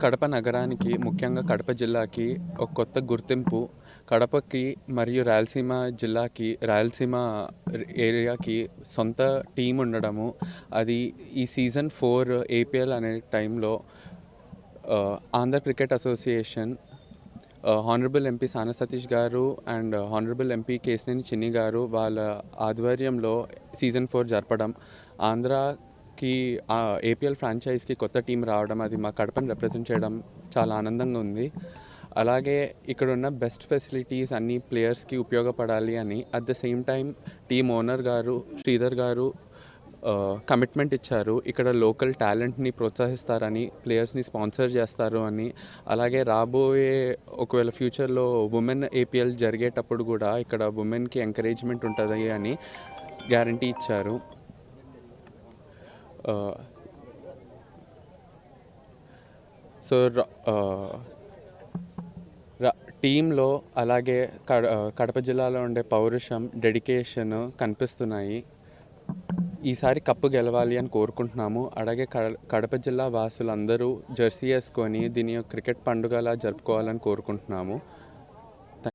కడప నగరానికి, ముఖ్యంగా కడప జిల్లాకి ఒక కొత్త గుర్తింపు. కడపకి మరియు రాయలసీమ జిల్లాకి, రాయలసీమ ఏరియాకి సొంత టీం ఉండడము, అది ఈ సీజన్ 4 ఏపీఎల్ అనే టైంలో Andhra cricket association, honourable MP సాన సతీష్ గారు అండ్ హానరబుల్ ఎంపీ కేశినేని చిన్ని గారు వాళ్ళ ఆధ్వర్యంలో సీజన్ 4 జరపడం, ఆంధ్రాకి ఏపీఎల్ ఫ్రాంచైజ్కి కొత్త టీం రావడం, అది మా కడపని రిప్రజెంట్ చేయడం చాలా ఆనందంగా ఉంది. అలాగే ఇక్కడున్న బెస్ట్ ఫెసిలిటీస్ అన్ని ప్లేయర్స్కి ఉపయోగపడాలి అని at the same time team owner గారు శ్రీధర్ గారు కమిట్మెంట్ ఇచ్చారు. ఇక్కడ లోకల్ టాలెంట్ని ప్రోత్సహిస్తారని, ప్లేయర్స్ని స్పాన్సర్ చేస్తారు అని, అలాగే రాబోయే ఒకవేళ ఫ్యూచర్లో ఉమెన్ ఏపీఎల్ జరిగేటప్పుడు కూడా ఇక్కడ ఉమెన్కి ఎంకరేజ్మెంట్ ఉంటుంది అని గ్యారంటీ ఇచ్చారు. సో టీంలో అలాగే కడప జిల్లాలో ఉండే పౌరుషం, డెడికేషన్ కనిపిస్తున్నాయి. ఈసారి కప్పు గెలవాలి అని కోరుకుంటున్నాము. అలాగే కడప జిల్లా వాసులందరూ జెర్సీ వేసుకొని దీని క్రికెట్ పండుగలా జరుపుకోవాలని కోరుకుంటున్నాము.